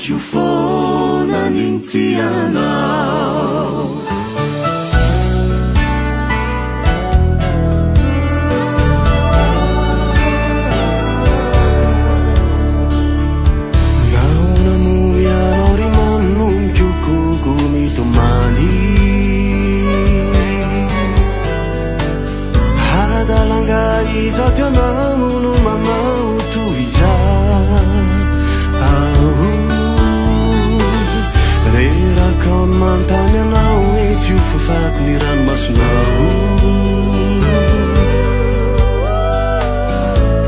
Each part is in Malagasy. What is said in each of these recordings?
io foana nintianao naonamoianao ry mamonomikokoko mitomany hadalanga izao tionao no mamao toiza reraka mantany anao e tsy ho fafako ny ranomasonao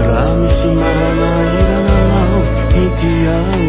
raha misy manahirana anao itiao